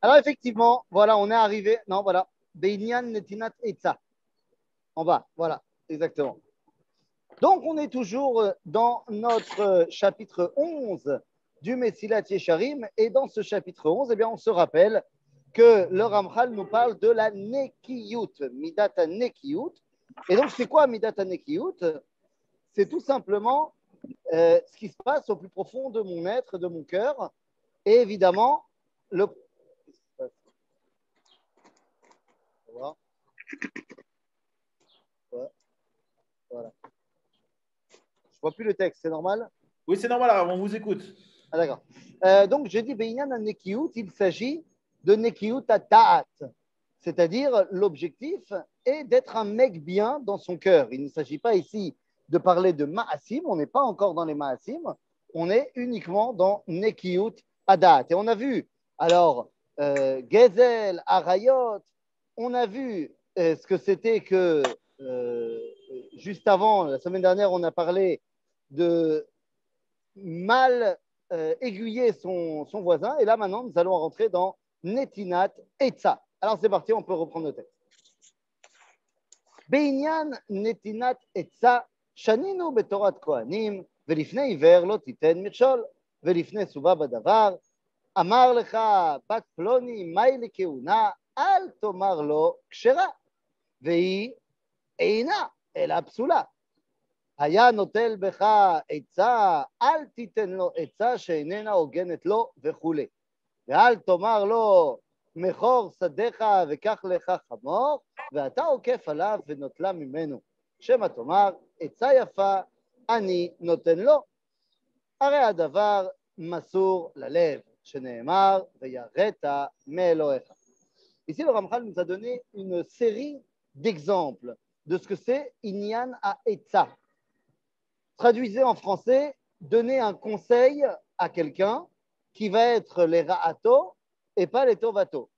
Alors, effectivement, voilà, on est arrivé. Non, voilà. Beinyan netinat etza. En bas, voilà, exactement. Donc, on est toujours dans notre chapitre 11 du Messilat Yesharim. Et dans ce chapitre 11, eh bien, on se rappelle que le Ramchal nous parle de la Nekiyut, Midata Nekiyut. Et donc, c'est quoi Midata Nekiyut? C'est tout simplement ce qui se passe au plus profond de mon être, de mon cœur. Et évidemment, le. Voilà. Voilà. Je vois plus le texte, c'est normal? Oui, c'est normal, on vous écoute. Ah, d'accord. Donc, je dis Beinyan an Nekiyut, il s'agit de Nekiyut à Ta'at, c'est-à-dire l'objectif est d'être un mec bien dans son cœur. Il ne s'agit pas ici de parler de Ma'asim, on n'est pas encore dans les Ma'asim, on est uniquement dans Nekiyut Adat. Et on a vu, alors, Gezel, Arayot, on a vu ce que c'était que, juste avant, la semaine dernière, on a parlé de mal aiguiller son voisin. Et là, maintenant, nous allons rentrer dans Netinat Etza. Alors, c'est parti, on peut reprendre le texte. בעניין נתינת עצה, שנינו בתורת כהנים, ולפני עיוור לא תיתן מכשול, ולפני סובה בדבר, אמר לך בת פלוני, מהי לכהונה, אל תאמר לו כשרה, והיא אינה, אלא פסולה. היה נוטל בך עצה, אל תיתן לו עצה שאיננה הוגנת לו וכולי. ואל תאמר לו, מכור שדיך וקח לך חמור, ואתה עוקף עליו ונוטלה ממנו. שמא תאמר, עצה יפה, אני נותן לו. הרי הדבר מסור ללב, שנאמר, ויראת מאלוהיך. Ici, le Ramchal nous a donné une série d'exemples de ce que c'est Inyan à Etza. Traduisez en français, donner un conseil à quelqu'un qui va être les ra'ato et pas les tovato,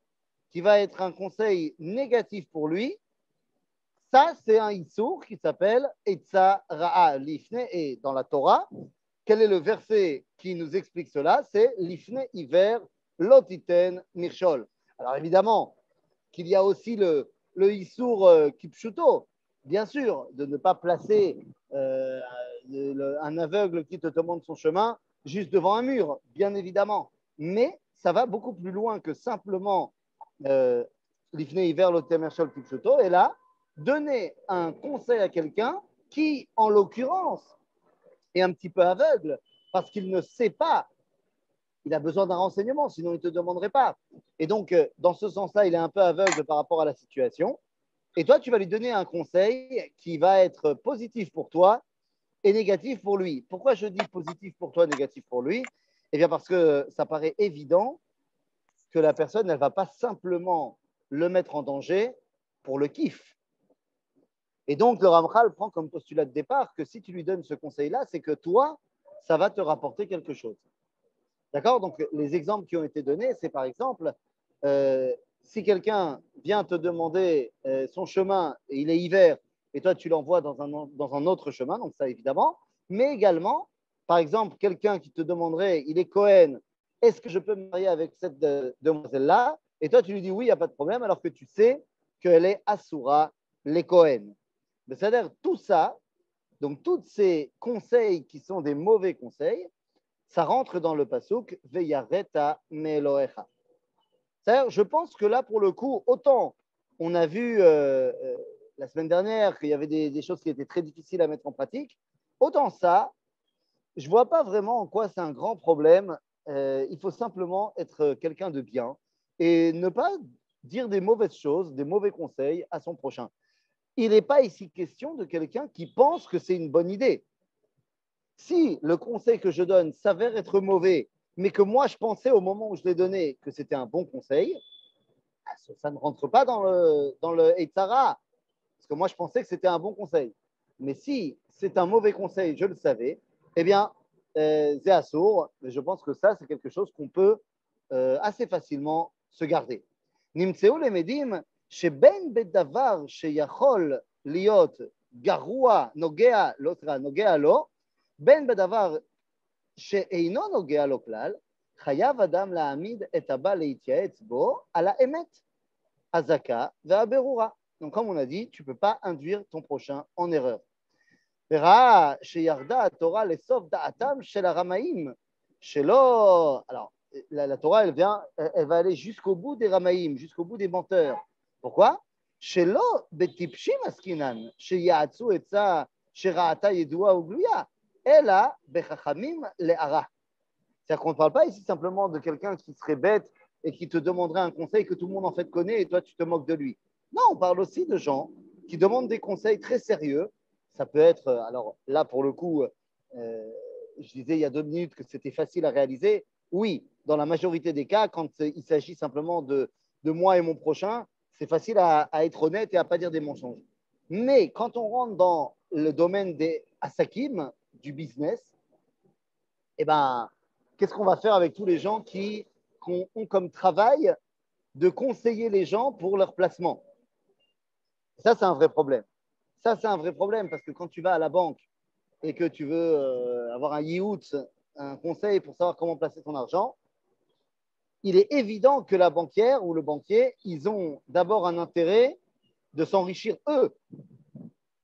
qui va être un conseil négatif pour lui. Ça, c'est un issour qui s'appelle Etza Ra'a Lifne. Et dans la Torah, quel est le verset qui nous explique cela? C'est Lifne Iver Lotiten Mirshol. Alors évidemment, qu'il y a aussi le issour Kipshuto, bien sûr, de ne pas placer un aveugle qui te demande son chemin juste devant un mur, bien évidemment. Mais ça va beaucoup plus loin que simplement l'ifne hiver l'otemershol kipshuto. Et là, donner un conseil à quelqu'un qui, en l'occurrence, est un petit peu aveugle parce qu'il ne sait pas. Il a besoin d'un renseignement, sinon il ne te demanderait pas. Et donc, dans ce sens-là, il est un peu aveugle par rapport à la situation. Et toi, tu vas lui donner un conseil qui va être positif pour toi et négatif pour lui. Pourquoi je dis positif pour toi, négatif pour lui? Eh bien, parce que ça paraît évident que la personne, elle ne va pas simplement le mettre en danger pour le kiff. Et donc, le Ramchal prend comme postulat de départ que si tu lui donnes ce conseil-là, c'est que toi, ça va te rapporter quelque chose. D'accord? Donc, les exemples qui ont été donnés, c'est par exemple, si quelqu'un vient te demander son chemin et il est hiver, et toi, tu l'envoies dans un autre chemin, donc ça évidemment, mais également, par exemple, quelqu'un qui te demanderait, il est Cohen, est-ce que je peux me marier avec cette demoiselle-là? Et toi, tu lui dis oui, il n'y a pas de problème, alors que tu sais qu'elle est Asura, les Cohen. C'est-à-dire, tout ça, donc tous ces conseils qui sont des mauvais conseils, ça rentre dans le pasuk Veyareta Meloecha. C'est-à-dire, je pense que là, pour le coup, autant on a vu la semaine dernière qu'il y avait des choses qui étaient très difficiles à mettre en pratique, autant ça, je ne vois pas vraiment en quoi c'est un grand problème. Il faut simplement être quelqu'un de bien et ne pas dire des mauvaises choses, des mauvais conseils à son prochain. Il n'est pas ici question de quelqu'un qui pense que c'est une bonne idée. Si le conseil que je donne s'avère être mauvais, mais que moi je pensais au moment où je l'ai donné que c'était un bon conseil, ça ne rentre pas dans le Eitzara, parce que moi je pensais que c'était un bon conseil. Mais si c'est un mauvais conseil, je le savais, eh bien, c'est assour, mais je pense que ça, c'est quelque chose qu'on peut assez facilement se garder. נמצאו למדים שבין בדבר שיכול להיות גרוע, נוגע לו, בין בדבר שאינו נוגע לו כלל, חייב אדם להעמיד את הבא להתייעץ בו על האמת, הזכה והברורה. Donc, comme on a dit, tu ne peux pas induire ton prochain en erreur. וראה שירדה התורה לסוף דעתם של הרמאים, שלא... Alors, la Torah, elle va aller jusqu'au bout des ramaïm, jusqu'au bout des menteurs. Pourquoi? שלא בטיפשים עסקינן, שיעצו עצה שראתה ידועה וגלויה, אלא בחכמים להרע. C'est-à-dire qu'on ne parle pas ici simplement de quelqu'un qui serait bête et qui te demanderait un conseil que tout le monde en fait connaît et toi tu te moques de lui. Non, on parle aussi de gens qui demandent des conseils très sérieux. Ça peut être, alors là pour le coup, je disais il y a 2 minutes que c'était facile à réaliser. Oui, dans la majorité des cas, quand il s'agit simplement de moi et mon prochain, c'est facile à être honnête et à ne pas dire des mensonges. Mais quand on rentre dans le domaine des asakim, du business, eh ben, qu'est-ce qu'on va faire avec tous les gens qui ont comme travail de conseiller les gens pour leur placement? Ça, c'est un vrai problème. Ça, c'est un vrai problème parce que quand tu vas à la banque et que tu veux avoir un yihout, un conseil pour savoir comment placer ton argent, il est évident que la banquière ou le banquier, ils ont d'abord un intérêt de s'enrichir eux.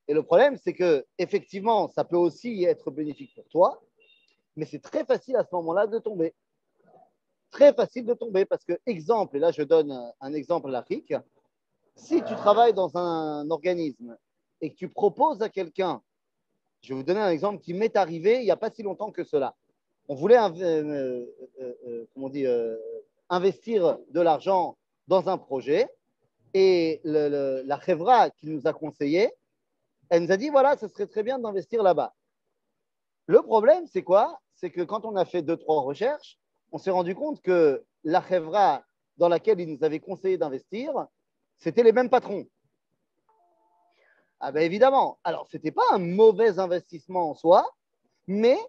Et le problème, c'est que effectivement, ça peut aussi être bénéfique pour toi, mais c'est très facile à ce moment-là de tomber. Très facile de tomber parce que, exemple, et là je donne un exemple à l'Afrique, si tu travailles dans un organisme et que tu proposes à quelqu'un, je vais vous donner un exemple qui m'est arrivé il n'y a pas si longtemps que cela. On voulait investir de l'argent dans un projet et la Chevra qui nous a conseillé, elle nous a dit voilà, ce serait très bien d'investir là-bas. Le problème, c'est quoi? C'est que quand on a fait 2-3 recherches, on s'est rendu compte que la Chevra dans laquelle ils nous avaient conseillé d'investir, c'était les mêmes patrons. Ah ben évidemment. Alors, ce n'était pas un mauvais investissement en soi, mais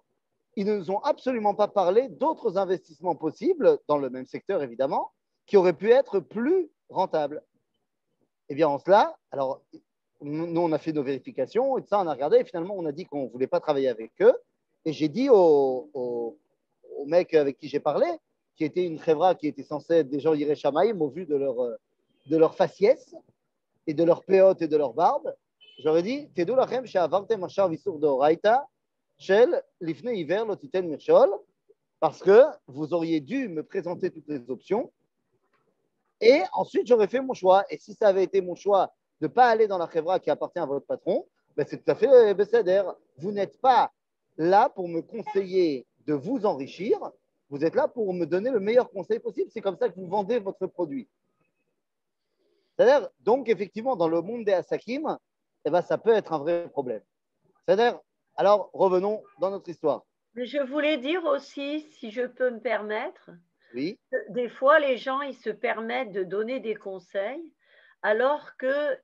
ils ne nous ont absolument pas parlé d'autres investissements possibles, dans le même secteur évidemment, qui auraient pu être plus rentables. Eh bien, en cela, alors, nous, on a fait nos vérifications et tout ça, on a regardé et finalement, on a dit qu'on ne voulait pas travailler avec eux. Et j'ai dit au mec avec qui j'ai parlé, qui était une chevra qui était censée être des gens Yereshamaïm au vu de leur faciès et de leur péote et de leur barbe, j'aurais dit Tedou lachem she'avartem achar visur d'oraita shel lifnei hiver lo titen mirshol, parce que vous auriez dû me présenter toutes les options et ensuite j'aurais fait mon choix. Et si ça avait été mon choix de ne pas aller dans la chevra qui appartient à votre patron, ben c'est tout à fait besséder. Vous n'êtes pas là pour me conseiller de vous enrichir, vous êtes là pour me donner le meilleur conseil possible. C'est comme ça que vous vendez votre produit. C'est-à-dire, donc, effectivement, dans le monde des asakim, eh ben, ça peut être un vrai problème. C'est-à-dire, alors, revenons dans notre histoire. Mais je voulais dire aussi, si je peux me permettre, Oui. des fois, les gens, ils se permettent de donner des conseils, alors que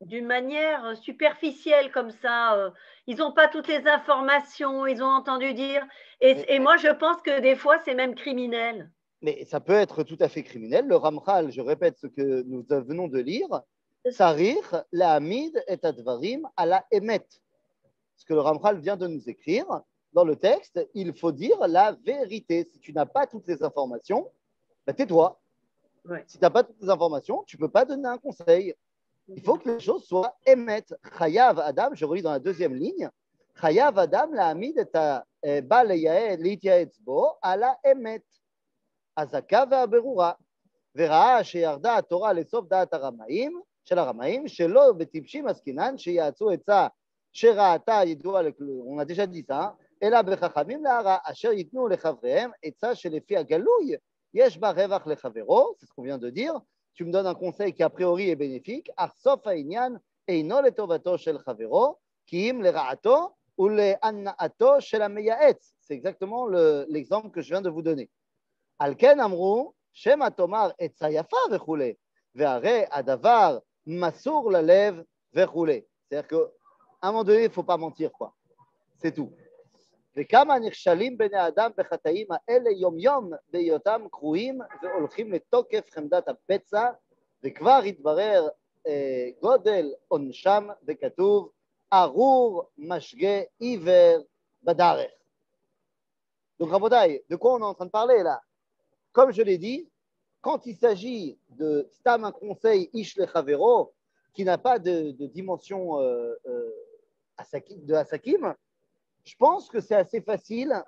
d'une manière superficielle comme ça, ils n'ont pas toutes les informations, ils ont entendu dire. Et moi, je pense que des fois, c'est même criminel. Mais ça peut être tout à fait criminel. Le Ramchal, je répète ce que nous venons de lire, Sarir la'amid et advarim à la emet. Ce que le Ramchal vient de nous écrire dans le texte, il faut dire la vérité. Si tu n'as pas toutes les informations, ben tais-toi. Ouais. Si tu n'as pas toutes les informations, tu ne peux pas donner un conseil. Il faut que les choses soient emet. Chayav Adam, je relis dans la 2e ligne, Chayav Adam la'amid et ba leityaetz bo à la emet. הזכה והברורה, וראה שירדה התורה לסוף דעת הרמאים, של הרמאים, שלא בטיפשים עסקינן, שיעצו עצה שראתה ידועה לכלום, on a déjà dit ça, אלא בחכמים להרע, אשר ייתנו לחבריהם עצה שלפי הגלוי, יש בה רווח לחברו, c'est ce qu'on vient de dire, tu me donnes un conseil qui a priori est bénéfique, אך סוף העניין אינו לטובתו של חברו, כי אם לרעתו ולהנאתו של המייעץ, c'est exactement l'exemple que je viens de vous donner. על כן אמרו, שמא תאמר עצה יפה וכולי, והרי הדבר מסור ללב וכולי. C'est-à-dire qu'à un moment donné, il ne faut pas mentir, quoi. C'est tout. וכמה נכשלים בני אדם בחטאים האלה יום יום בהיותם קרועים והולכים לתוקף חמדת הפצע, וכבר התברר גודל עונשם וכתוב ארור משגה עיוור בדרך. Donc, Rabotai, de quoi on est en train de parler là? Comme je l'ai dit, quand il s'agit de Stam, un conseil Ish Lechavero, qui n'a pas de dimension de Asakim, je pense que c'est assez facile,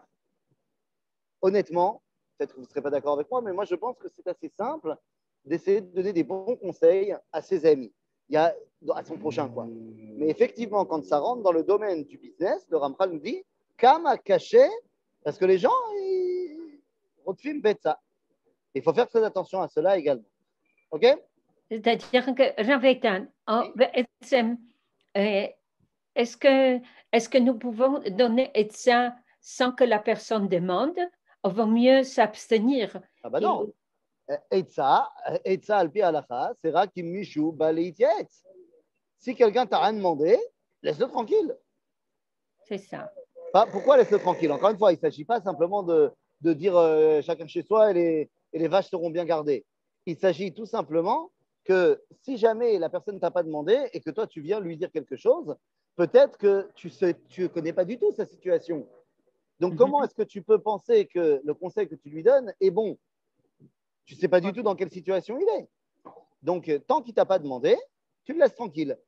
honnêtement. Peut-être que vous ne serez pas d'accord avec moi, mais moi je pense que c'est assez simple d'essayer de donner des bons conseils à ses amis, à son prochain, quoi. Mais effectivement, quand ça rentre dans le domaine du business, le Ramchal nous dit Kama caché, parce que les gens, ils refilment bête ça. Il faut faire très attention à cela également. OK? C'est-à-dire que, Ravetan, est-ce que nous pouvons donner ça sans que la personne demande, ou vaut mieux s'abstenir? Ah bah non. Etza al-pi halacha, c'est rakim mishu baleitietz. Si quelqu'un t'a rien demandé, laisse-le tranquille. C'est ça. Pourquoi laisse-le tranquille? Encore une fois, il ne s'agit pas simplement de dire chacun chez soi et les vaches seront bien gardées. Il s'agit tout simplement que si jamais la personne ne t'a pas demandé et que toi tu viens lui dire quelque chose, peut-être que tu ne connais pas du tout sa situation. Donc comment est-ce que tu peux penser que le conseil que tu lui donnes est bon? Tu ne sais pas du tout dans quelle situation il est. Donc tant qu'il ne t'a pas demandé, tu le laisses tranquille.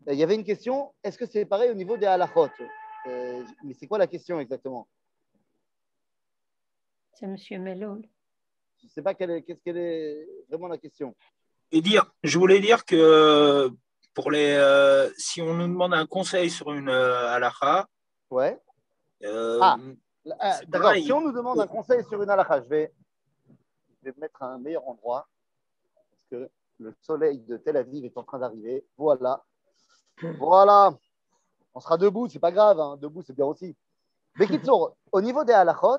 Il y avait une question, est-ce que c'est pareil au niveau des halachot? Mais c'est quoi la question exactement? C'est M. Melon. Je ne sais pas qu'est-ce qu'elle est vraiment la question. Je voulais dire que pour si on nous demande un conseil sur une halakha, ouais. C'est d'accord. pareil. Si on nous demande un conseil sur une halakha, je vais me mettre à un meilleur endroit parce que le soleil de Tel Aviv est en train d'arriver. Voilà. On sera debout, c'est pas grave. Hein. Debout, c'est bien aussi. Mais Kitsour, au niveau des halakhot,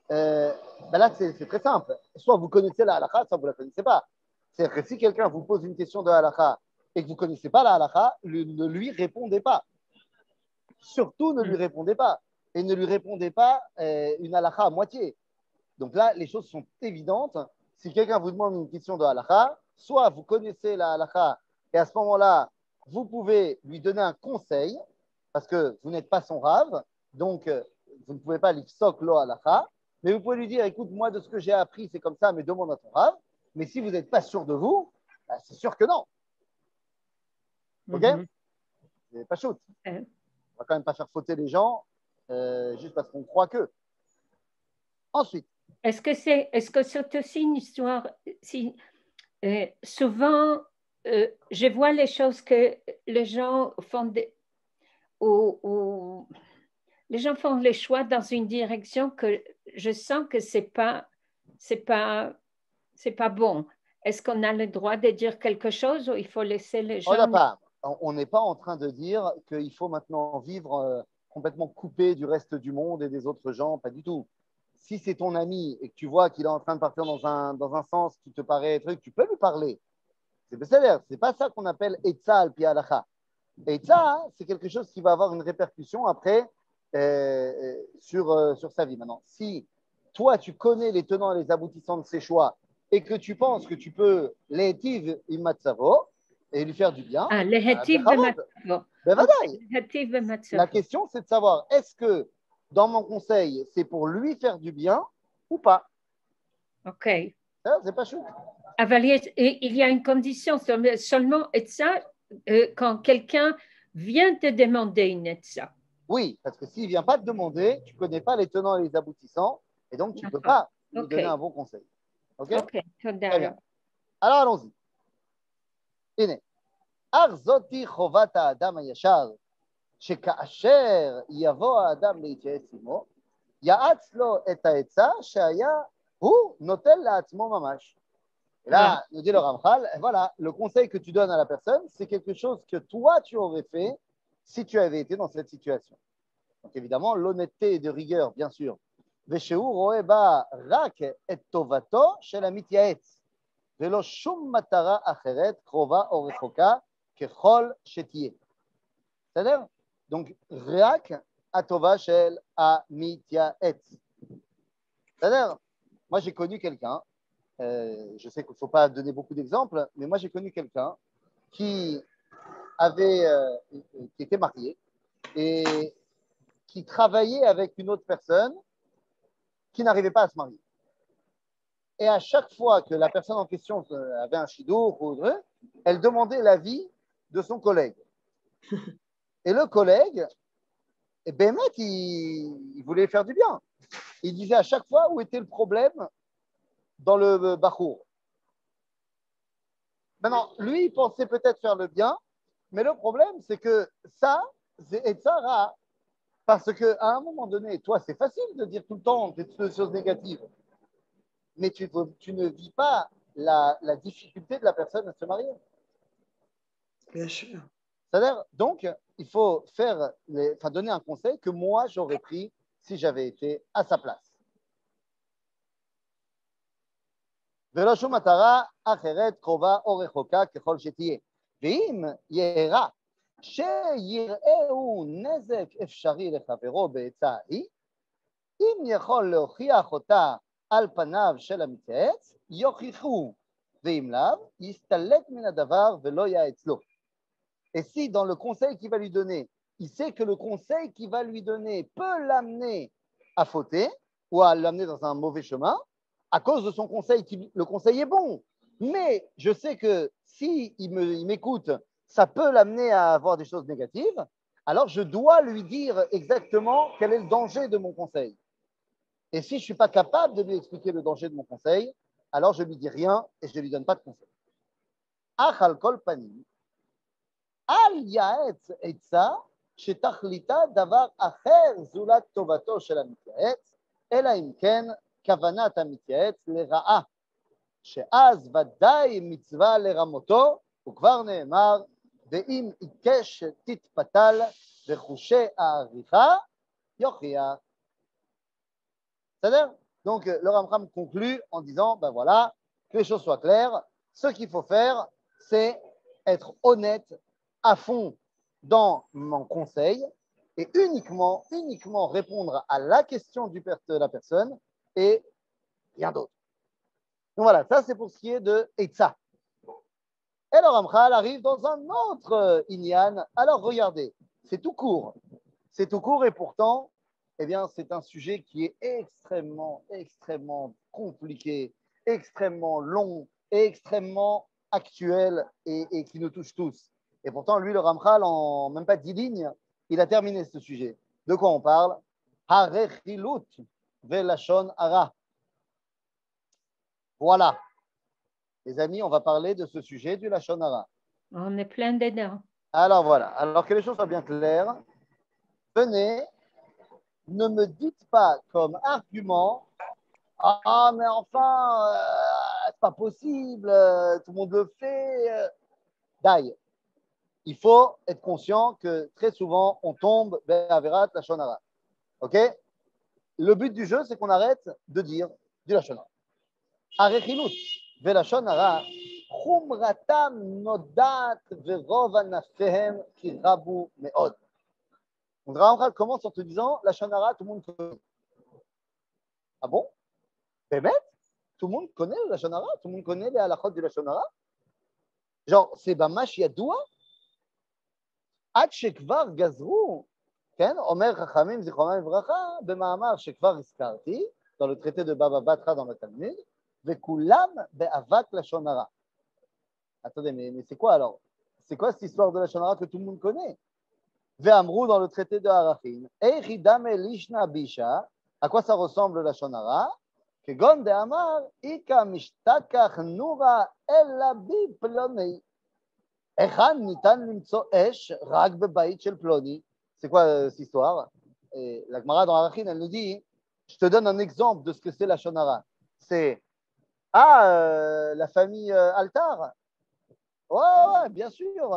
là, c'est très simple. Soit vous connaissez la halakha, soit vous ne la connaissez pas. C'est-à-dire que si quelqu'un vous pose une question de halakha et que vous ne connaissez pas la halakha, ne lui répondez pas. Surtout, ne lui répondez pas. Et ne lui répondez pas une halakha à moitié. Donc là, les choses sont évidentes. Si quelqu'un vous demande une question de halakha, soit vous connaissez la halakha et à ce moment-là, vous pouvez lui donner un conseil parce que vous n'êtes pas son rave, donc vous ne pouvez pas lui soc lo halakha, mais vous pouvez lui dire, écoute, moi de ce que j'ai appris, c'est comme ça, mais demande à ton rave. Mais si vous n'êtes pas sûr de vous, bah, c'est sûr que non. OK? C'est pas shoot. On va quand même pas faire fauter les gens juste parce qu'on croit que. Ensuite. Est-ce que c'est aussi une histoire souvent, je vois les choses que les gens font les gens font les choix dans une direction que je sens que c'est pas bon. Est-ce qu'on a le droit de dire quelque chose ou il faut laisser les gens... On n'est pas en train de dire qu'il faut maintenant vivre complètement coupé du reste du monde et des autres gens, pas du tout. Si c'est ton ami et que tu vois qu'il est en train de partir dans un sens qui te paraît truc, tu peux lui parler. C'est pas ça qu'on appelle Etza al-pi halacha. Etza, c'est quelque chose qui va avoir une répercussion après sur sa vie. Maintenant, si toi, tu connais les tenants et les aboutissants de ses choix et que tu penses que tu peux l'étiv imatzavo et lui faire du bien, la question, c'est de savoir, est-ce que dans mon conseil, c'est pour lui faire du bien ou pas? Ok. C'est pas chou. Il y a une condition seulement etza quand quelqu'un vient te demander une etza. Oui, parce que s'il ne vient pas te demander, tu ne connais pas les tenants et les aboutissants, et donc tu ne peux pas lui donner un bon conseil. OK? Très bien. Alors allons-y. הנה, אך זאתי חובת האדם הישר, שכאשר יבוא האדם להתייעץ עמו, יעץ לו את העצה שהיה הוא נוטל לעצמו ממש. Et là, nous dit le Ramchal, voilà, le conseil que tu donnes à la personne, c'est quelque chose que toi, tu aurais fait si tu avais été dans cette situation. Donc évidemment, l'honnêteté de rigueur, bien sûr. Veshehu roe ba rak et tovato shel המתייעץ, ולא שום מטרה אחרת קרובה או רחוקה ככל שתהיה. בסדר? Donc, רק הטובה של המתייעץ. בסדר? Moi, j'ai connu quelqu'un, je sais qu'il ne faut pas donner beaucoup d'exemples, mais moi, j'ai connu quelqu'un qui était marié et qui travaillait avec une autre personne qui n'arrivaient pas à se marier. Et à chaque fois que la personne en question avait un chidour ou autre, elle demandait l'avis de son collègue. Et le collègue, Bémet, il voulait faire du bien. Il disait à chaque fois où était le problème dans le bachour. Maintenant, lui, il pensait peut-être faire le bien, mais le problème, c'est que ça, c'est Etzara, parce qu'à un moment donné, toi, c'est facile de dire tout le temps des choses négatives, mais tu ne vis pas la difficulté de la personne à se marier. Bien sûr. C'est-à-dire, donc, il faut donner un conseil que moi, j'aurais pris si j'avais été à sa place. ולא שום מטרה אחרת קרובה או רחוקה ככל שתהיה. ואם יראה שיראהו נזק אפשרי לחברו בעצה ההיא, אם יכול להוכיח אותה על פניו של המתייעץ, יוכיחו, ואם לאו, יסתלק מן הדבר ולא יעץ לו. Et si dans le conseil qu'il va lui donner, il sait que le conseil qu'il va lui donner peut l'amener à fauter ou à l'amener dans un mauvais chemin, à cause de son conseil, le conseil est bon, mais je sais que si il m'écoute, ça peut l'amener à avoir des choses négatives, alors je dois lui dire exactement quel est le danger de mon conseil. Et si je ne suis pas capable de lui expliquer le danger de mon conseil, alors je ne lui dis rien et je ne lui donne pas de conseil. Achal kol panim, al yaetz etza, shetachlita davar acher zulat tovato shel המתייעץ, אלא אם כן כוונת המתייעץ לרעה, שאז ודאי מצווה לרמותו, וכבר נאמר, ואם עיקש תתפתל וחושי העריכה, יוכיח. C'est-à-dire, donc le Rambam conclut en disant, ben voilà, que les choses soient claires, ce qu'il faut faire, c'est être honnête à fond dans mon conseil et uniquement répondre à la question de la personne et rien d'autre. Donc voilà, ça c'est pour ce qui est de Eitza. Et le Ramchal arrive dans un autre Inyan. Alors regardez, c'est tout court et pourtant, eh bien, c'est un sujet qui est extrêmement compliqué, extrêmement long et extrêmement actuel et qui nous touche tous. Et pourtant, lui, le Ramchal, en même pas 10 lignes, il a terminé ce sujet. De quoi on parle? Harechilut velashon hara. Voilà. Les amis, on va parler de ce sujet du lashon hara. On est plein dedans. Alors voilà. Alors que les choses soient bien claires, venez, ne me dites pas comme argument, ah mais enfin, c'est pas possible, tout le monde le fait. D'ailleurs, il faut être conscient que très souvent, on tombe be'averat lashon hara. Ok? Le but du jeu, c'est qu'on arrête de dire du lashon hara. Harechilut velashon hara, chumratam nodat verov anafehem ki rabu me'od. Donc, Rambam commence en te disant lashon hara, tout le monde connaît. Ah bon? Bémet? Tout le monde connaît le lashon hara? Tout le monde connaît les halachot du lashon hara? Genre, c'est bamash yadoua? עד שכבר גזרו, כן, אומר חכמים זיכרונם לברכה, במאמר שכבר הזכרתי, dans le traité de Baba Batra dans le Talmud, וכולם באבק לשון הרע. Attendez, mais c'est quoi alors? C'est quoi cette histoire de לשון הרע que tout le monde connaît? ואמרו dans le traité de Arachin, איך ידמה לישנא בישא, à quoi ça ressemble לשון הרע? כגון דאמר, איכא משתכח נורא אלא בי פלוני. C'est quoi cette histoire? Et la Gemara dans Arachin, elle nous dit, je te donne un exemple de ce que c'est la lashon hara. C'est la famille Altar. Ouais, bien sûr.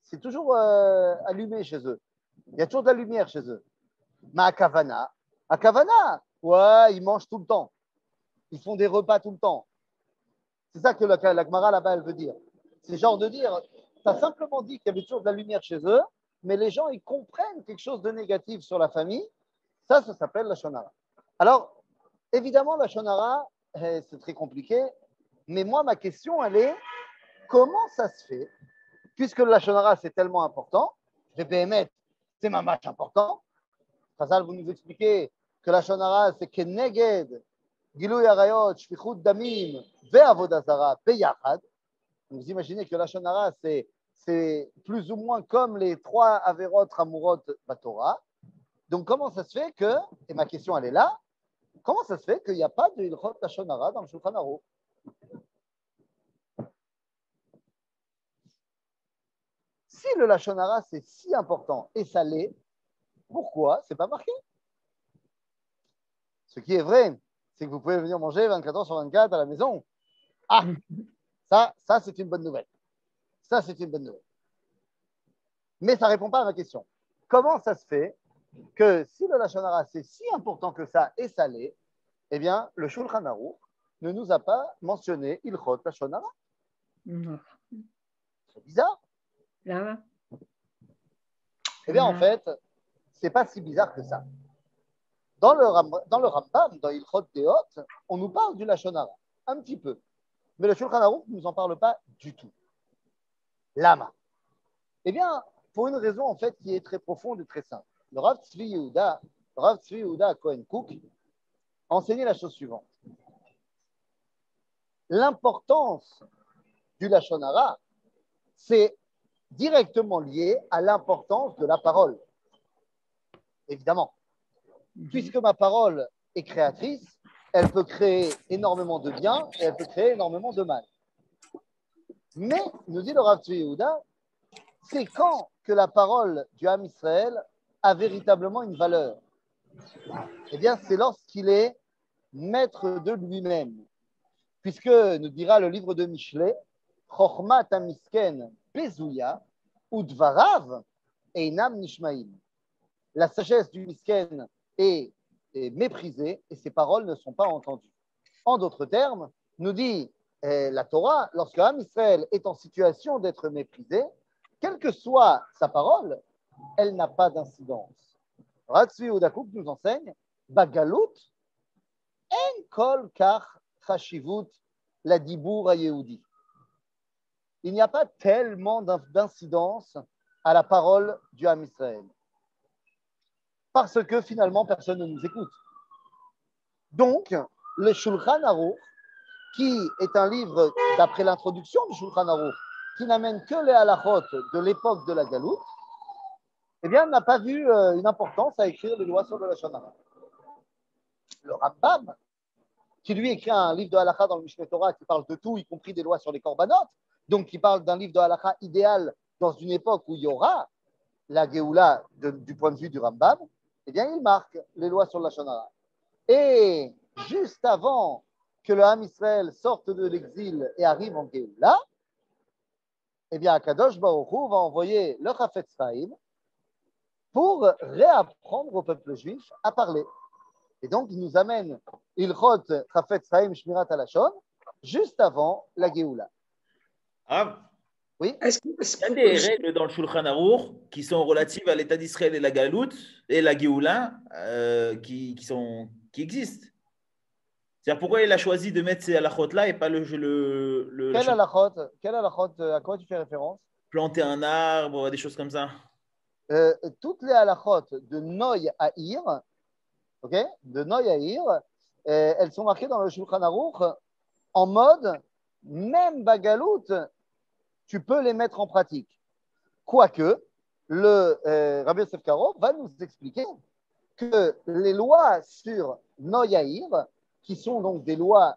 C'est toujours allumé chez eux. Il y a toujours de la lumière chez eux. Mais à Kavana, ouais, ils mangent tout le temps. Ils font des repas tout le temps. C'est ça que la Gemara là-bas, elle veut dire. C'est genre de dire, tu as simplement dit qu'il y avait toujours de la lumière chez eux, mais les gens, ils comprennent quelque chose de négatif sur la famille. Ça s'appelle la lashon hara. Alors, évidemment, la lashon hara, c'est très compliqué, mais moi, ma question, elle est, comment ça se fait, puisque la lashon hara, c'est tellement important, c'est mamash important. Chazal, vous nous expliquez que la Lashon Hara, c'est Keneged, Gilui Arayot, Shfichut Damim, Ve'avodah Zara, Beyachad. Vous imaginez que la Lashon Hara, c'est plus ou moins comme les 3 Averot Hamurot Batorah. Donc, comment ça se fait que, et ma question elle est là, comment ça se fait qu'il n'y a pas de Ilchot Lashon Hara dans le Shulchan Aruch? Si le Lashon Hara c'est si important et ça l'est, pourquoi c'est pas marqué? Ce qui est vrai, c'est que vous pouvez venir manger 24 heures sur 24 à la maison. Ah, ça c'est une bonne nouvelle. Ça, c'est une bonne nouvelle. Mais ça ne répond pas à ma question. Comment ça se fait que si le Lashon Hara c'est si important que ça et ça l'est, eh bien, le Shulchan Aruch ne nous a pas mentionné Ilchot Lashon Hara? C'est bizarre. Là. Eh bien, en fait, ce n'est pas si bizarre que ça. Dans le Rambam, dans Ilchot Deot, on nous parle du Lashon Hara, un petit peu. Mais le Shulchan Aruch ne nous en parle pas du tout. Lama. Eh bien, pour une raison en fait qui est très profonde et très simple. Le Rav Tzvi Yehuda Cohen Cook enseignait la chose suivante. L'importance du Lashon Hara, c'est directement lié à l'importance de la parole. Évidemment. Puisque ma parole est créatrice, elle peut créer énormément de bien et elle peut créer énormément de mal. Mais, nous dit le Rav Tzvi Yehuda, c'est quand que la parole du Ham Israël a véritablement une valeur. Eh bien, c'est lorsqu'il est maître de lui-même. Puisque, nous dira le livre de Michelet, Chochmat Amisken Bezouya, Udvarav Einam Nishmaim. La sagesse du Misken est méprisée et ses paroles ne sont pas entendues. En d'autres termes, nous dit la Torah, lorsque Ham Israël est en situation d'être méprisé, quelle que soit sa parole, elle n'a pas d'incidence. Rav Tzvi Yehuda Kook nous enseigne Bagalut en kol kach chashivut la dibour Yehudi. Il n'y a pas tellement d'incidence à la parole du Ham Israël. Parce que finalement, personne ne nous écoute. Donc, le Shulchan Aruch, qui est un livre, d'après l'introduction du Shulchan Aruch, qui n'amène que les halachot de l'époque de la Galoute, eh bien, n'a pas vu une importance à écrire les lois sur le Lashon Hara. Le Rambam, qui lui écrit un livre de halakha dans le Mishneh Torah qui parle de tout, y compris des lois sur les korbanot, donc qui parle d'un livre de halakha idéal dans une époque où il y aura la Géoula du point de vue du Rambam, eh bien, il marque les lois sur le Lashon Hara. Et juste avant que le Ham Israël sorte de l'exil et arrive en Géoula, eh bien, Akadosh Baruch Hu va envoyer le Chafetz Chaim pour réapprendre au peuple juif à parler. Et donc, il nous amène Ilchot Chafetz Chaim Shmirat HaLashon juste avant la Géoula. Ah, Oui. il y a des règles dans le Shulchan Aruch qui sont relatives à l'État d'Israël et la Galoute et la Géoula qui existent. C'est-à-dire pourquoi il a choisi de mettre ces halachot-là et pas Quel halachot, à quoi tu fais référence? Planter un arbre, des choses comme ça. Toutes les halachot de Noy Haïr, okay, de Noy Haïr, elles sont marquées dans le Shulchan Aruch en mode, même Bagalout, tu peux les mettre en pratique. Quoique, le Rabbi Yosef Karo va nous expliquer que les lois sur Noy Haïr, qui sont donc des lois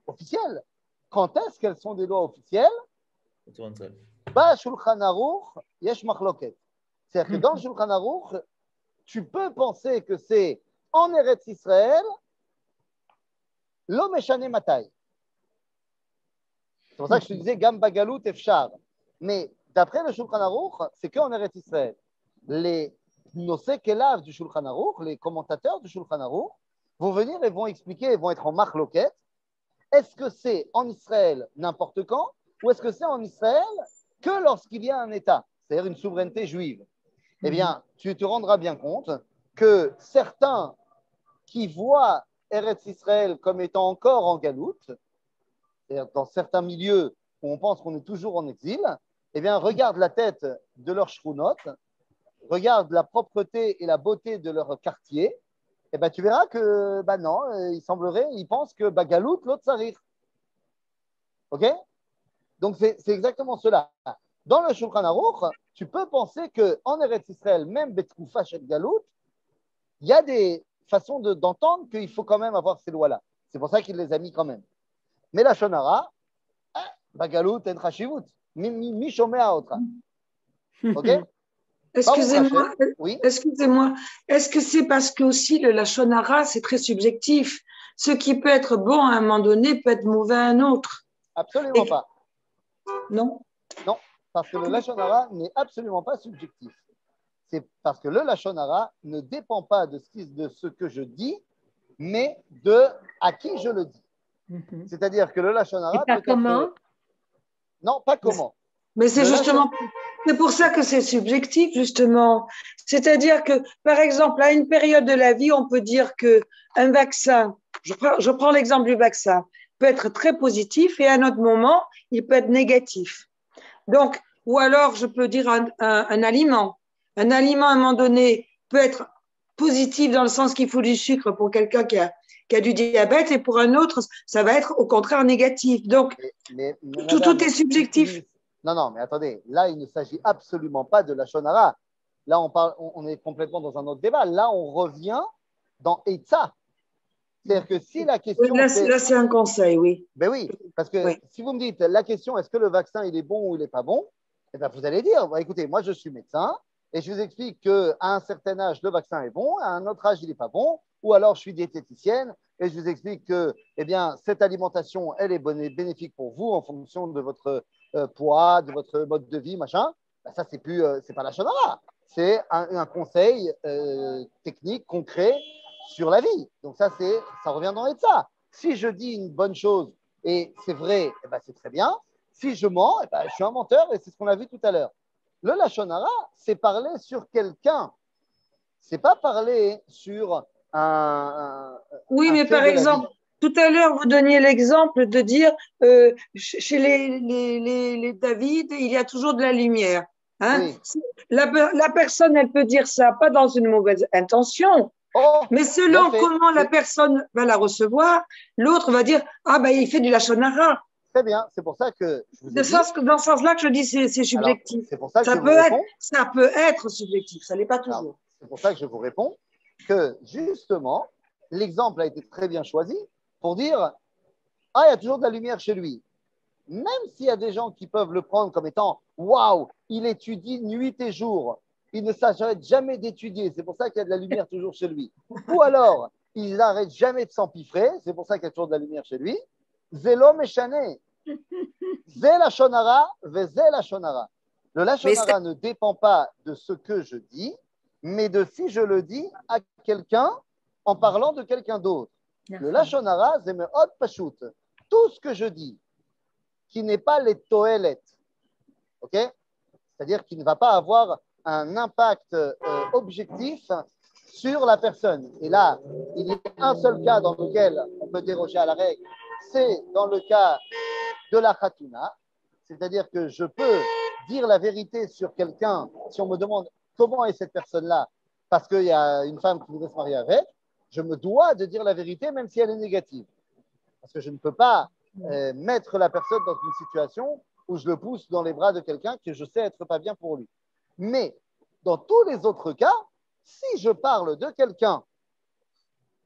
officielles, quand est-ce qu'elles sont des lois officielles? Bah, Shulchan Aruch, yesh machloket. C'est-à-dire que dans le Shulchan Aruch, tu peux penser que c'est en Eretz Israël, lo meshane matai. C'est pour ça que je te disais Gam Bagalut Efshar. Mais d'après le Shulchan Aruch, c'est qu'en Eretz Israël. Les nosek elav du Shulchan Aruch, les commentateurs du Shulchan Aruch, vont venir et vont expliquer, vont être en machloket. Est-ce que c'est en Israël n'importe quand ou est-ce que c'est en Israël que lorsqu'il y a un État, c'est-à-dire une souveraineté juive? Eh bien, tu te rendras bien compte que certains qui voient Eretz Israël comme étant encore en galoute, c'est-à-dire dans certains milieux où on pense qu'on est toujours en exil, eh bien, regarde la tête de leur shrunot, regarde la propreté et la beauté de leur quartier et ben, tu verras que non, il pense que Galout, l'autre Sarir. OK? Donc, c'est exactement cela. Dans le Shulchan Aruch, tu peux penser qu'en Eretz Israël, même Betroufa Shet Galout, il y a des façons d'entendre qu'il faut quand même avoir ces lois-là. C'est pour ça qu'il les a mis quand même. Mais la Shonara, Galout en Chashivut. Mi Shomea Otra. OK? Excusez-moi, oui. Excusez-moi. Est-ce que c'est parce que aussi le Lachon Hara, c'est très subjectif? Ce qui peut être bon à un moment donné peut être mauvais à un autre. Absolument pas. Non? Non, parce que le Lachon Hara n'est absolument pas subjectif. C'est parce que le Lachon Hara ne dépend pas de ce que je dis, mais de à qui je le dis. C'est-à-dire que le Lachon Hara peut comment? Non, pas comment. Mais c'est justement, c'est pour ça que c'est subjectif, justement. C'est-à-dire que, par exemple, à une période de la vie, on peut dire que un vaccin, je prends l'exemple du vaccin, peut être très positif et à un autre moment, il peut être négatif. Donc, ou alors, je peux dire un aliment. Un aliment, à un moment donné, peut être positif dans le sens qu'il faut du sucre pour quelqu'un qui a du diabète et pour un autre, ça va être au contraire négatif. Donc, tout est subjectif. Non, mais attendez, là, il ne s'agit absolument pas de la Shonara. Là, on est complètement dans un autre débat. Là, on revient dans Eitza. C'est-à-dire que si la question. Là, c'est un conseil, oui. Ben oui, parce que si vous me dites la question, est-ce que le vaccin, il est bon ou il n'est pas bon, eh ben, vous allez dire, écoutez, moi, je suis médecin et je vous explique qu'à un certain âge, le vaccin est bon, à un autre âge, il n'est pas bon, ou alors je suis diététicienne et je vous explique que cette alimentation, elle est bénéfique pour vous en fonction de votre poids, de votre mode de vie, machin. Ben, ça, c'est pas la Shonara. C'est un conseil technique, concret sur la vie. Donc ça revient dans ça. Si je dis une bonne chose et c'est vrai, eh ben, c'est très bien. Si je mens, eh ben, je suis un menteur et c'est ce qu'on a vu tout à l'heure. Le Lachon Hara, c'est parler sur quelqu'un. C'est pas parler sur oui, mais par exemple, tout à l'heure, vous donniez l'exemple de dire chez les David, il y a toujours de la lumière. Hein? Oui. La personne, elle peut dire ça, pas dans une mauvaise intention, mais selon comment la personne va la recevoir, l'autre va dire ah ben il fait du Lachon Hara. Très bien, c'est pour ça que dans ce sens-là que je dis c'est subjectif. Alors, c'est pour ça que ça peut être subjectif, ça l'est pas toujours. Alors, c'est pour ça que je vous réponds que justement l'exemple a été très bien choisi pour dire ah il y a toujours de la lumière chez lui. Même s'il y a des gens qui peuvent le prendre comme étant waouh, il étudie nuit et jour, il ne s'arrête jamais d'étudier, c'est pour ça qu'il y a de la lumière toujours chez lui. Ou alors, il n'arrête jamais de s'empiffrer, c'est pour ça qu'il y a toujours de la lumière chez lui. Zélo méchané. Zé la shonara, zé la shonara. Le Lachon Hara ne dépend pas de ce que je dis, mais de si je le dis à quelqu'un en parlant de quelqu'un d'autre. Le Lachon Hara, c'est me'od pashut. Tout ce que je dis qui n'est pas les toelet, ok? C'est-à-dire qui ne va pas avoir un impact objectif sur la personne. Et là, il y a un seul cas dans lequel on peut déroger à la règle, c'est dans le cas de la khatuna, c'est-à-dire que je peux dire la vérité sur quelqu'un si on me demande comment est cette personne-là, parce qu'il y a une femme qui voudrait se marier avec, je me dois de dire la vérité même si elle est négative. Parce que je ne peux pas mettre la personne dans une situation où je le pousse dans les bras de quelqu'un que je sais être pas bien pour lui. Mais dans tous les autres cas, si je parle de quelqu'un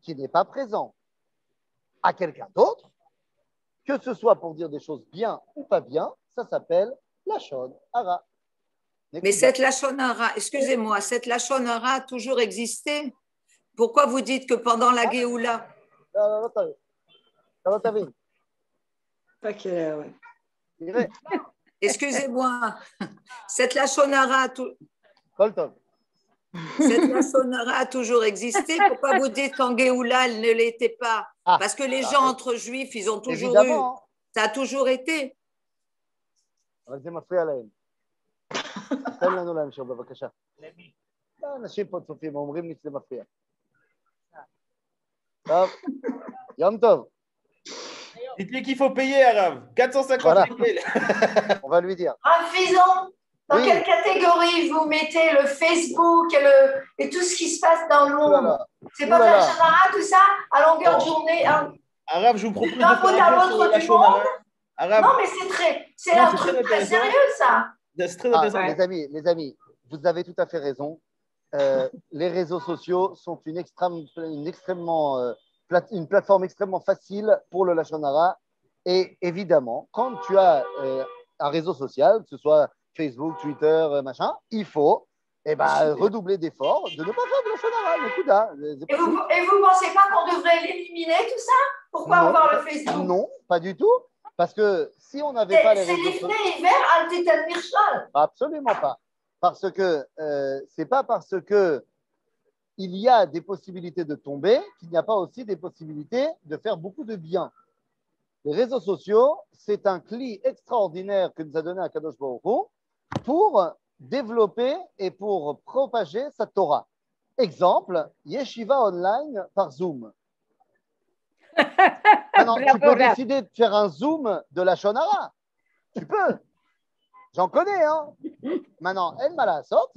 qui n'est pas présent à quelqu'un d'autre, que ce soit pour dire des choses bien ou pas bien, ça s'appelle Lachon Hara. Mais cette Lachon Hara, excusez-moi, cette Lachon Hara a toujours existé. Pourquoi vous dites que pendant la Géoula? Pas qu'elle est, ouais. Excusez-moi, cette Lachon Hara a toujours existé. Pourquoi vous dites qu'en Géoula, elle ne l'était pas? Parce que les gens entre juifs, ils ont toujours eu. Ça a toujours été. Yom Tov. Dites-lui qu'il faut payer, Arav. 450 voilà. On va lui dire. Rafizon, Dans Oui. quelle catégorie vous mettez le Facebook et tout ce qui se passe dans le monde? C'est pas de la Shonara, tout ça, à longueur de journée? Arabe, je vous propose de D'un bout faire à un cours sur l'autre la du Shonara. monde? Arabe. Non, mais c'est Non, un c'est truc très très intéressant. sérieux, ça. C'est très intéressant. Les amis, vous avez tout à fait raison. Les réseaux sociaux sont une plateforme extrêmement facile pour le Lashon Hara. Et évidemment, quand tu as un réseau social, que ce soit Facebook, Twitter, machin, il faut redoubler d'efforts de ne pas faire de Lashon Hara. Et vous ne pensez pas qu'on devrait l'éliminer, tout ça? Pourquoi avoir le Facebook? Non, pas du tout. Parce que si on n'avait pas les réseaux sociaux… C'est l'hiver al titan mirshal. Absolument pas. Parce que c'est pas parce que il y a des possibilités de tomber qu'il n'y a pas aussi des possibilités de faire beaucoup de bien. Les réseaux sociaux, c'est un cli extraordinaire que nous a donné Akadosh Baruch Hu pour développer et pour propager sa Torah. Exemple, Yeshiva online par Zoom. Maintenant, tu peux décider de faire un Zoom de la Shonara. Tu peux. J'en connais, hein. Maintenant, El Malasot,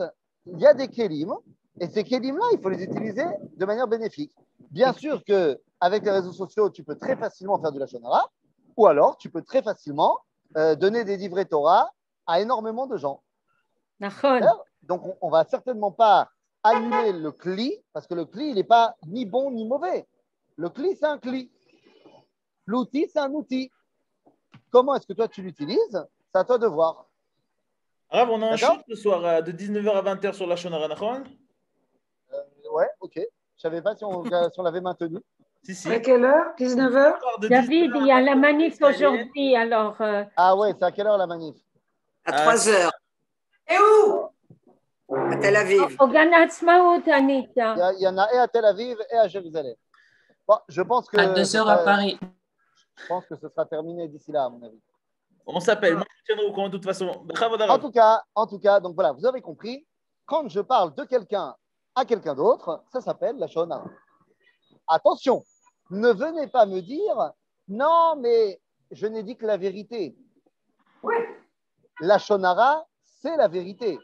il y a des kelim, et ces kelim-là, il faut les utiliser de manière bénéfique. Bien sûr qu'avec les réseaux sociaux, tu peux très facilement faire du Lashon Hara, ou alors tu peux très facilement donner des livrets Torah à énormément de gens. Donc, on ne va certainement pas annuler le cli, parce que le cli, il n'est pas ni bon ni mauvais. Le cli, c'est un cli. L'outil, c'est un outil. Comment est-ce que toi, tu l'utilises? C'est à toi de voir. Arabe, on a un shoot ce soir de 19h à 20h sur la Shonara, d'accord? Ouais, ok. Je ne savais pas si on l'avait maintenu. Si. À quelle heure? 19h? David, il y a la manif aujourd'hui, alors… Ah ouais, c'est à quelle heure la manif? À 3h. Et où? À Tel Aviv. Au Gan Ha'atzmaut, Anita. Il y en a et à Tel Aviv et à Jérusalem. Bon, je pense que… À 2h à Paris. Je pense que ce sera terminé d'ici là, à mon avis. On s'appelle. Moi, je tiendrai au courant de toute façon. En tout cas, donc voilà, vous avez compris, quand je parle de quelqu'un à quelqu'un d'autre, ça s'appelle la Lashon Hara. Attention, ne venez pas me dire non, mais je n'ai dit que la vérité. La Lashon Hara, c'est la vérité.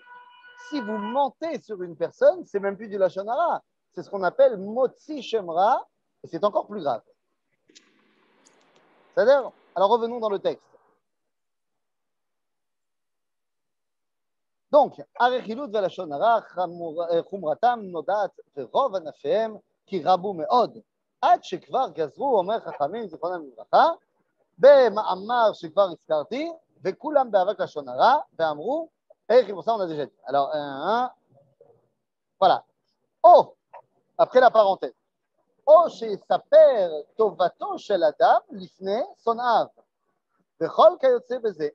Si vous mentez sur une personne, c'est même plus du Lashon Hara. C'est ce qu'on appelle Motzi Shemra, et c'est encore plus grave. C'est-à-dire, alors revenons dans le texte. Donc, Arechilut velashon hara chumratam nodat verov anafihem ki rabu meod עד שכבר גזרו, אומר חכמים זיכרונם לברכה, במאמר שכבר הזכרתי, וכולם באבק לשון הרע, ואמרו, איך il on a déjà dit. Alors, voilà. Oh, après la parenthèse. או שיספר טובתו של אדם לפני שונאיו, וכל כיוצא בזה.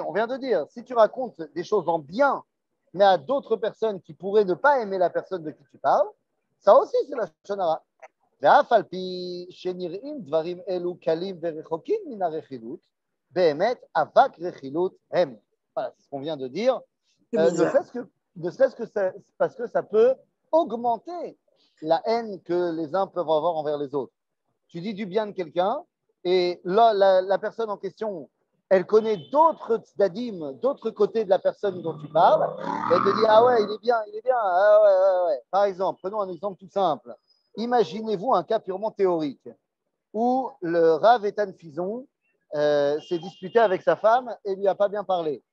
On vient de dire, si tu racontes des choses en bien, mais à d'autres personnes qui pourraient ne pas aimer la personne de qui tu parles, ça aussi c'est la Lashon Hara. ואף על פי שנראים דברים אלו קלים ורחוקים מן הרכילות, באמת אבק רכילות הם. Voilà, c'est ce qu'on vient de dire. Ne serait-ce que parce que ça peut augmenter la haine que les uns peuvent avoir envers les autres. Tu dis du bien de quelqu'un et là, la personne en question, elle connaît d'autres tzadim, d'autres côtés de la personne dont tu parles, et elle te dit, ah ouais, il est bien, ah ouais. Par exemple, prenons un exemple tout simple. Imaginez-vous un cas purement théorique où le Rav Etan Fison s'est disputé avec sa femme et lui a pas bien parlé.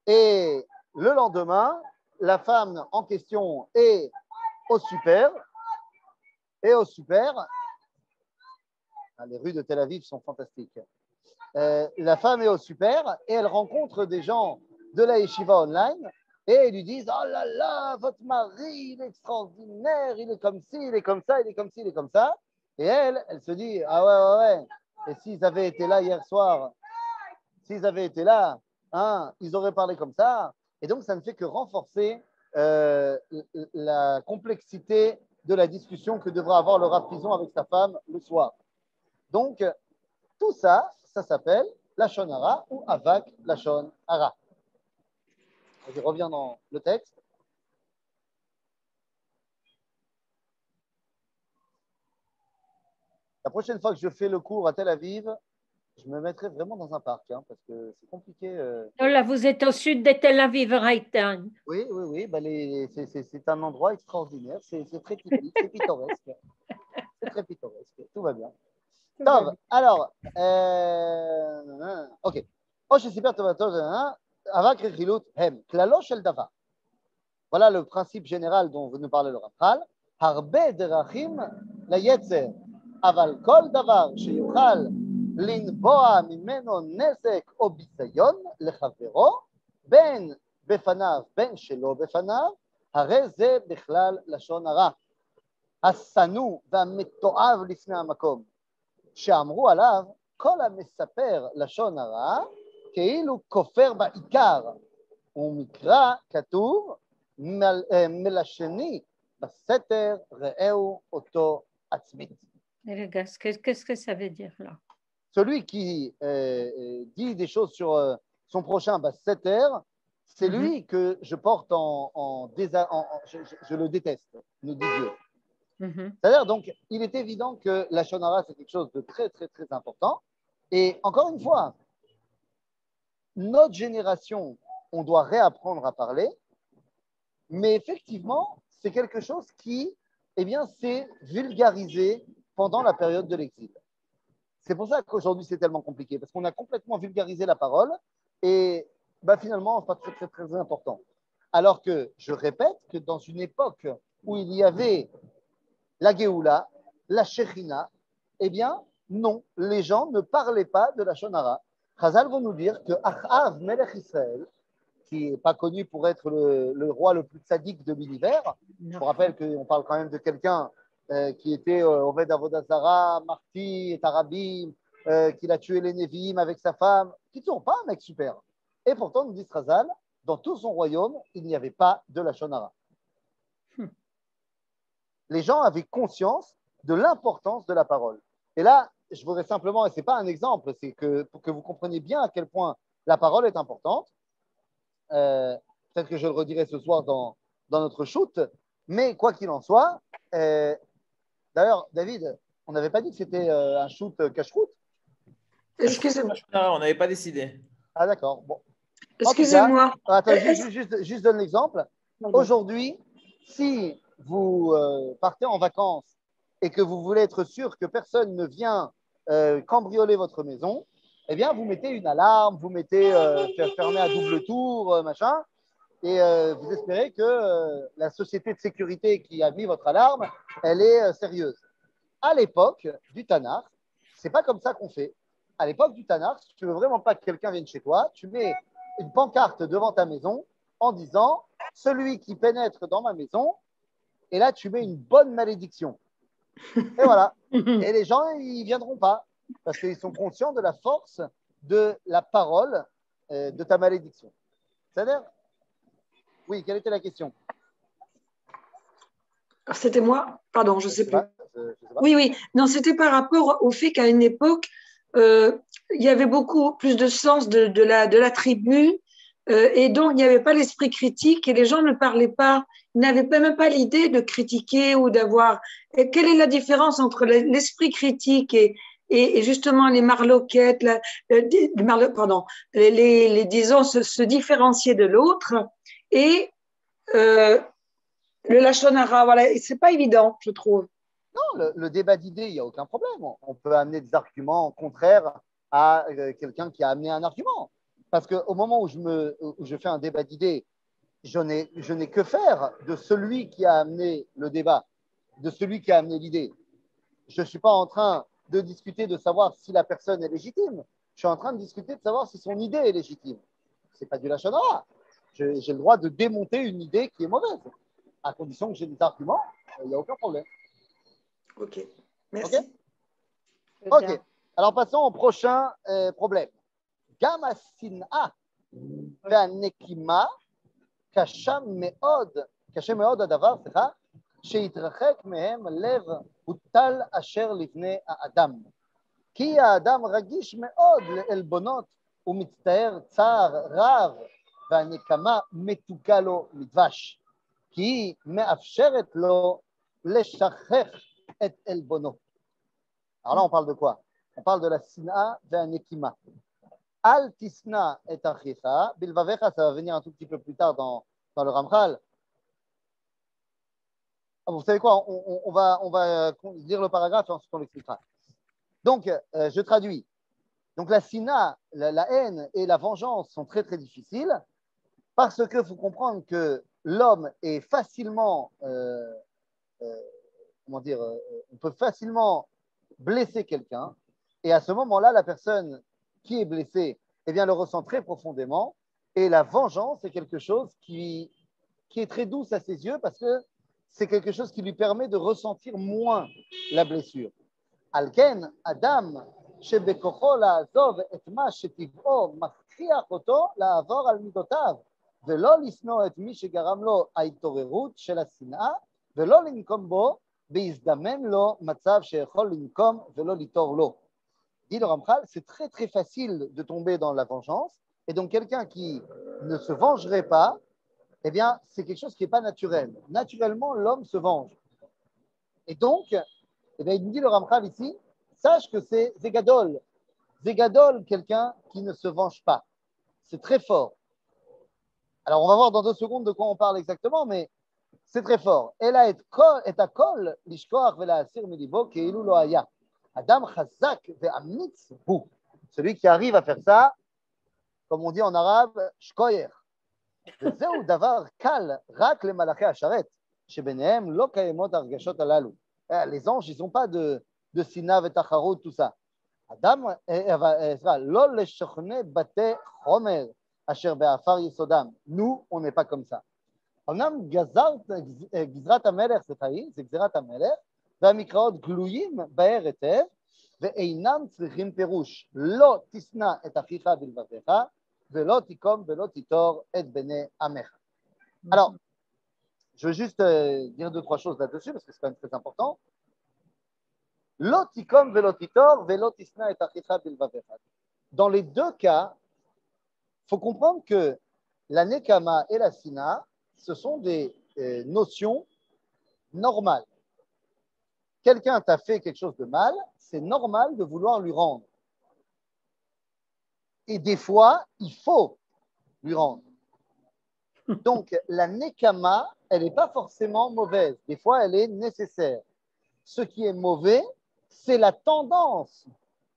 Et le lendemain, la femme en question est au super. Les rues de Tel Aviv sont fantastiques. La femme est au super et elle rencontre des gens de la yeshiva online et ils lui disent « Oh là là, votre mari, il est extraordinaire, il est comme ci, il est comme ça, il est comme ci, il est comme ça. » Et elle se dit « Ah ouais. Et s'ils avaient été là hier soir, s'ils avaient été là, hein, ils auraient parlé comme ça. » Et donc, ça ne fait que renforcer la complexité de la discussion que devra avoir le Rav Fison avec sa femme le soir. Donc, tout ça, ça s'appelle Lashon Hara ou Avak Lashon Hara. Je reviens dans le texte. La prochaine fois que je fais le cours à Tel Aviv, je me mettrais vraiment dans un parc, hein, parce que c'est compliqué. Oh là, vous êtes au sud de Tel Aviv, Raïtan. Oui, oui, oui. Bah, c'est un endroit extraordinaire. C'est très typique, c'est pittoresque. C'est très pittoresque. Tout va bien. טוב, alors, אוקיי. או שסיפר טובתו, אבק רכילות הם כללו של דבר. Voilà le principe général dont nous parlait le Ramchal. הרבה דרכים ליצר, אבל כל דבר שיוכל לנבוע ממנו נזק או ביזיון לחברו, בין בפניו בין שלא בפניו, הרי זה בכלל לשון הרע. השנוא והמתועב לפני המקום. שאמרו עליו, כל המספר לשון הרע, כאילו כופר בעיקר, ומקרא כתוב, מלשני בסתר ראהו אותו עצמית. Qu'est-ce que ça veut dire là? Celui qui dit des choses sur son prochain basseter, c'est lui que je porte je le déteste, nous dit Dieu. C'est-à-dire, donc, il est évident que la shonara, c'est quelque chose de très, très, très important. Et encore une fois, notre génération, on doit réapprendre à parler, mais effectivement, c'est quelque chose qui, eh bien, s'est vulgarisé pendant la période de l'exil. C'est pour ça qu'aujourd'hui, c'est tellement compliqué, parce qu'on a complètement vulgarisé la parole et bah, finalement, c'est pas très, très, très important. Alors que, je répète, que dans une époque où il y avait la Géoula, la Shechina, eh bien, non, les gens ne parlaient pas de la Shonara. Chazal vont nous dire que Achav, Melech Israël, qui n'est pas connu pour être le roi le plus sadique de l'univers, je vous rappelle qu'on parle quand même de quelqu'un qui était Oved Avodah Zara, Marti, Tarabim, qu'il a tué les Nevi'im avec sa femme, qui ne sont pas un mec super. Et pourtant, nous dit Chazal, dans tout son royaume, il n'y avait pas de la Shonara. Les gens avaient conscience de l'importance de la parole. Et là, je voudrais simplement, et ce n'est pas un exemple, c'est que pour que vous compreniez bien à quel point la parole est importante, peut-être que je le redirai ce soir dans notre shoot, mais quoi qu'il en soit, d'ailleurs, David, on n'avait pas dit que c'était un shoot cache-route? Excusez-moi. On n'avait pas décidé. Ah d'accord, bon. Excusez-moi. Attends, juste donne l'exemple. Aujourd'hui, si vous partez en vacances et que vous voulez être sûr que personne ne vient cambrioler votre maison, eh bien, vous mettez une alarme, vous mettez fermer à double tour, machin, et vous espérez que la société de sécurité qui a mis votre alarme, elle est sérieuse. À l'époque du Tanakh, c'est pas comme ça qu'on fait. À l'époque du Tanakh, si tu veux vraiment pas que quelqu'un vienne chez toi, tu mets une pancarte devant ta maison en disant « Celui qui pénètre dans ma maison », et là, tu mets une bonne malédiction. Et voilà. Et les gens, ils ne viendront pas parce qu'ils sont conscients de la force de la parole de ta malédiction. C'est-à-dire, oui, quelle était la question? C'était moi? Pardon, je ne sais plus. Je sais pas. Oui. Non, c'était par rapport au fait qu'à une époque, il y avait beaucoup plus de sens de la tribu et donc il n'y avait pas l'esprit critique et les gens ne parlaient pas, ils n'avaient même pas l'idée de critiquer ou d'avoir… Et quelle est la différence entre l'esprit critique et justement les marloquettes, disons, se différencier de l'autre et le lachon hara, voilà, c'est pas évident, je trouve. Non, le débat d'idées, il n'y a aucun problème. On peut amener des arguments contraires à quelqu'un qui a amené un argument. Parce qu'au moment où je fais un débat d'idées, je n'ai que faire de celui qui a amené le débat, de celui qui a amené l'idée. Je ne suis pas en train de discuter de savoir si la personne est légitime. Je suis en train de discuter de savoir si son idée est légitime. Ce n'est pas du lachon hara. J'ai le droit de démonter une idée qui est mauvaise. À condition que j'ai des arguments, il n'y a aucun problème. Ok, merci. Ok, alors passons au prochain problème. Gam השנאה והנקימה קשה מאוד הדבר, שיתרחק מהם לב הוטל אשר לבני האדם. כי האדם רגיש מאוד לעלבונות ומצטער צער רב, והנקמה מתוקה לו מדבש, כי היא מאפשרת לו לשכך את עלבונו. Alors là, on parle de quoi? On parle de la sina ve'anekima. Al tisna et achicha, bilvavecha, ça va venir un tout petit peu plus tard dans le Ramchal. Ah, vous savez quoi, on va lire le paragraphe et ensuite on l'expliquera. Donc, je traduis. Donc, la sina, la haine et la vengeance sont très, très difficiles parce qu'il faut comprendre que l'homme est facilement, on peut facilement blesser quelqu'un et à ce moment-là, la personne qui est blessée, eh bien, le ressent très profondément et la vengeance est quelque chose qui est très douce à ses yeux parce que c'est quelque chose qui lui permet de ressentir moins la blessure. Alken, Adam, שבכוחו לעזוב את מה שטבעו מכריח אותו לעבור על מידותיו ולא לשנוא את מי שגרם לו ההתעוררות של השנאה ולא לנקום בו ויזדמן לו מצב שיכול לנקום ולא ליטור לו. Dit le Ramchal, c'est très très facile de tomber dans la vengeance et donc quelqu'un qui ne se vengerait pas, eh bien c'est quelque chose qui n'est pas naturel. Naturellement, l'homme se venge. Et donc, eh bien, il dit le Ramchal ici, sache que c'est Zegadol. Zegadol, quelqu'un qui ne se venge pas. C'est très fort. Alors, on va voir dans 2 secondes de quoi on parle exactement, mais c'est très fort. Ela et akol lishkoach ve'la'asir milibo keilu lo haya. Adam chazak ve'amitz hu. Celui qui arrive à faire ça, comme on dit en arabe, shkoyer. וזהו דבר קל רק למלאכי השרת, שביניהם לא קיימות הרגשות הללו. Les anges, ils n'ont pas de sina ותחרות, tout ça. אדם, לא לשכנע בתי חומר אשר בעפר יסודם. Nous, on n'est pas comme ça. אמנם גזרת המלך זה חיים, זה גזירת המלך, והמקראות גלויים בהר היטב, ואינם צריכים פירוש. לא תשנא את אחיך בלבביך, ולא תיקום ולא תיטור את בני עמך. Alors, je veux juste dire 2-3 choses là-dessus parce que c'est quand même très important. Lo tikom velo titor velo tisna et achicha bilvavecha. Dans les 2 cas, il faut comprendre que la nekama et la sina, ce sont des notions normales. Quelqu'un t'a fait quelque chose de mal, c'est normal de vouloir lui rendre. Et des fois, il faut lui rendre. Donc, la nekama, elle n'est pas forcément mauvaise. Des fois, elle est nécessaire. Ce qui est mauvais, c'est la tendance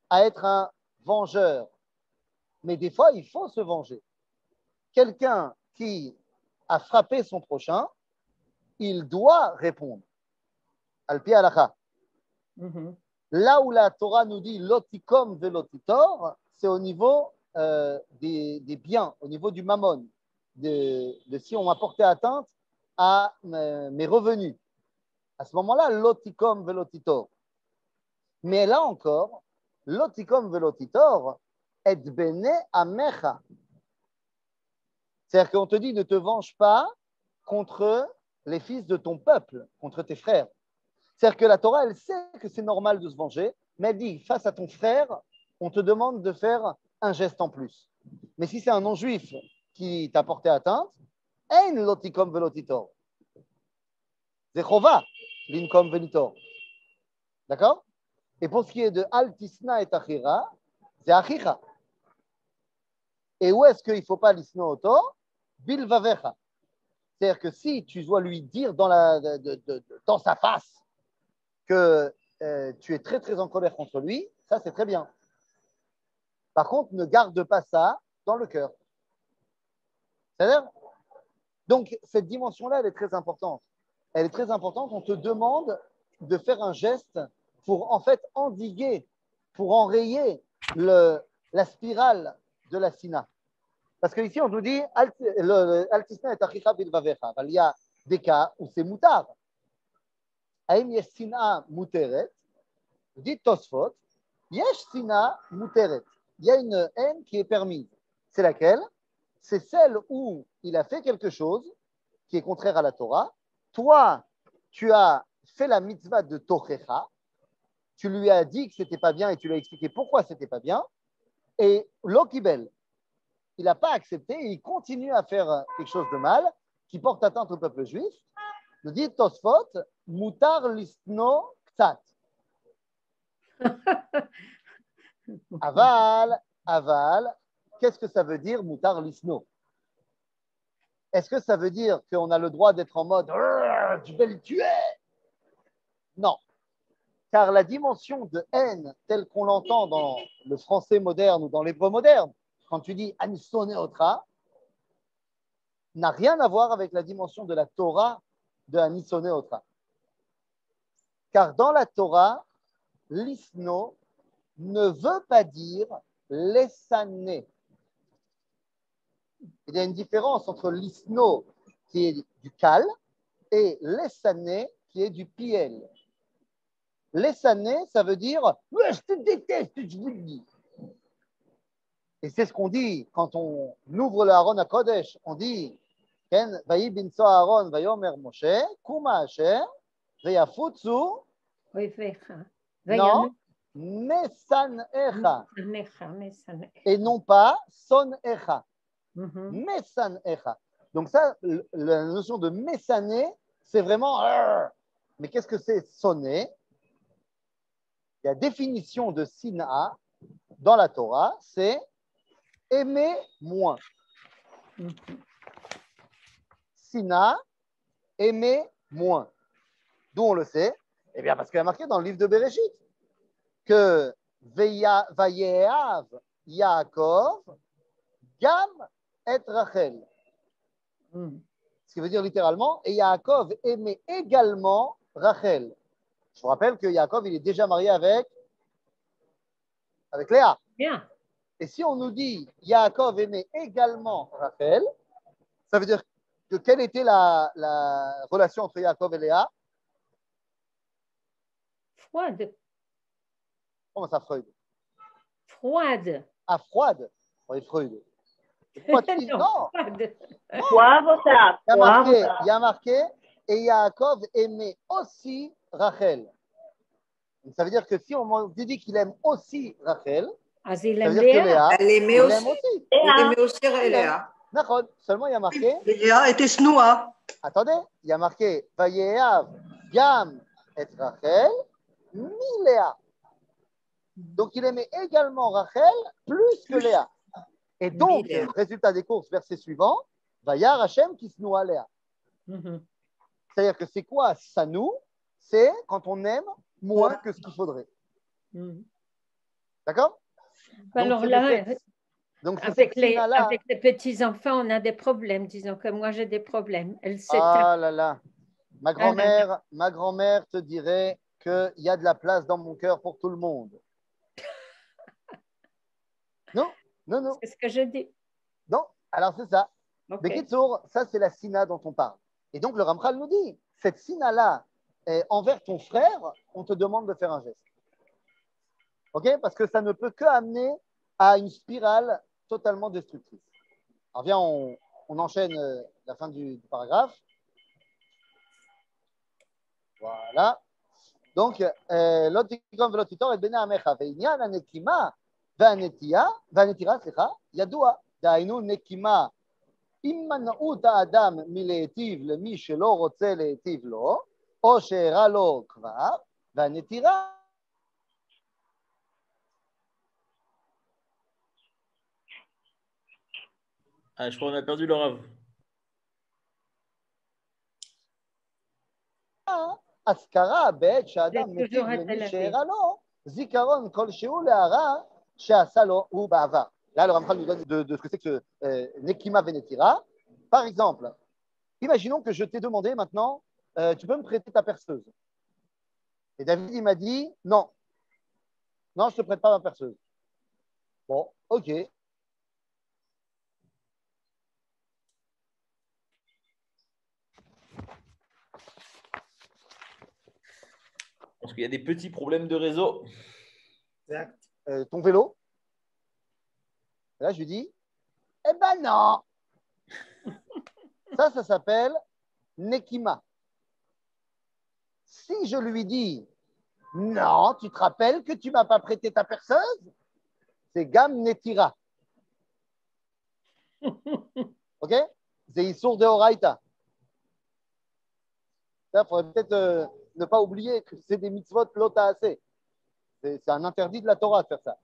à être un vengeur. Mais des fois, il faut se venger. Quelqu'un qui a frappé son prochain, il doit répondre. Al-pi halakha. Là où la Torah nous dit lotikom velotitor, c'est au niveau des biens, au niveau du mammon. De si on m'a porté atteinte à mes revenus. À ce moment-là, lotikom velotitor. Mais là encore, lotikom velotitor et bene amecha. C'est-à-dire qu'on te dit ne te venge pas contre les fils de ton peuple, contre tes frères. C'est-à-dire que la Torah, elle sait que c'est normal de se venger, mais elle dit face à ton frère, on te demande de faire un geste en plus. Mais si c'est un non-juif qui t'a porté atteinte, ein lotikom velotitor. Zechova, linkom velitor. D'accord? Et pour ce qui est de altisna et achira, c'est achicha. Et où est-ce qu'il ne faut pas lisno auto? Bilvavecha. C'est-à-dire que si tu dois lui dire dans sa face que tu es très très en colère contre lui, ça c'est très bien. Par contre, ne garde pas ça dans le cœur. C'est-à-dire, donc cette dimension-là, elle est très importante. Elle est très importante. On te demande de faire un geste pour en fait endiguer, pour enrayer la spirale de la sina. Parce qu'ici, on nous dit Altisna et achicha bilvavecha. Il y a des cas où c'est moutar. Aïm yesh sina muteret. Dit Tosfot, yesh sina muteret. Il y a une haine qui est permise. C'est laquelle? C'est celle où il a fait quelque chose qui est contraire à la Torah. Toi, tu as fait la mitzvah de Tochecha. Tu lui as dit que ce n'était pas bien et tu lui as expliqué pourquoi ce n'était pas bien. Et Lokibel, il n'a pas accepté et il continue à faire quelque chose de mal qui porte atteinte au peuple juif. Nous dit Tosfot, mutar lisno ktsat. Aval, qu'est-ce que ça veut dire, mutar lisno? Est-ce que ça veut dire qu'on a le droit d'être en mode tu peux le tuer? Non. Car la dimension de haine, telle qu'on l'entend dans le français moderne ou dans l'hébreu moderne, quand tu dis Anisone Otra, n'a rien à voir avec la dimension de la Torah de Anisone Otra. Car dans la Torah, l'isno ne veut pas dire l'essané. Il y a une différence entre l'isno qui est du cal et l'essané qui est du piel. L'essané, ça veut dire je te déteste, je vous le dis. Et c'est ce qu'on dit quand on ouvre le Aaron à Kodesh. On dit Vayi binso Aaron, vayomer Moshe, kuma Asher, veyafutsu. Non, Mesan Echa. Et non pas Son Echa. Mesan Echa. Donc ça, la notion de Mesané, c'est vraiment. Mais qu'est-ce que c'est sonner? La définition de Sina dans la Torah, c'est aimer moins. Sina, aimer moins. D'où on le sait? Eh bien, parce qu'il y a marqué dans le livre de Bereshit que Vayehav Yaakov Gam et Rachel. Ce qui veut dire littéralement, et Yaakov aimait également Rachel. Je vous rappelle que Yaakov, il est déjà marié avec Léa. Bien. Et si on nous dit Yaakov aimait également Rachel, ça veut dire que quelle était la relation entre Yaakov et Léa? Froide. Comment ça, Freud? Froide. Ah, froide. Oui, Freud. Non. Froide. Il y a marqué et Yaakov aimait aussi Rachel. Donc, ça veut dire que si on dit qu'il aime aussi Rachel, il ça veut dire que Léa, elle aimait aussi. Elle aimait aussi Léa. D'accord. Seulement, il y a marqué. Léa était snoua. Attendez, il y a marqué Vayehav Gam et Rachel mi Léa. Donc, il aimait également Rachel plus que Léa. Et donc, résultat des courses, verset suivant, Vayar Hashem qui se noie Léa. C'est-à-dire que c'est quoi Sanou? C'est quand on aime moins que ce qu'il faudrait. D'accord? Alors là, avec les petits-enfants, on a des problèmes. Disons que moi, j'ai des problèmes. Ah là là. Ma grand-mère te dirait qu'il y a de la place dans mon cœur pour tout le monde. Non. C'est ce que je dis. Non, alors c'est ça. Okay. Mais Kitsour, ça c'est la sina dont on parle. Et donc le Ramchal nous dit, cette sina-là, envers ton frère, on te demande de faire un geste. Ok? Parce que ça ne peut que amener à une spirale totalement destructrice. Alors viens, on enchaîne la fin du paragraphe. Voilà. Donc, l'otikon velotitor et bene amecha ve'inyan hanekima והנטירה, ידוע, דהיינו נקימה, הימנעות האדם מלהיטיב למי שלא רוצה להיטיב לו, או שהרע לו כבר, והנטירה... Je crois qu'on a perdu le Rav. אזכרה בעת שאדם מטיב למי שהרע לו, זיכרון כלשהו להרע, ou Bavar. Là, le Ramchal nous donne de ce que c'est que Nekima Venetira. Par exemple, imaginons que je t'ai demandé maintenant, tu peux me prêter ta perceuse? Et David, il m'a dit, non, je ne te prête pas ma perceuse. Bon, ok. Parce qu'il y a des petits problèmes de réseau. Exact. Ton vélo. Et là, je lui dis, eh ben non. Ça s'appelle Nekima. Si je lui dis, non, tu te rappelles que tu ne m'as pas prêté ta perceuse, c'est Gam Netira. Ok? C'est Issour de Horaïta. Il faudrait peut-être ne pas oublier que c'est des mitzvot lota assez. C'est un interdit de la Torah de faire ça.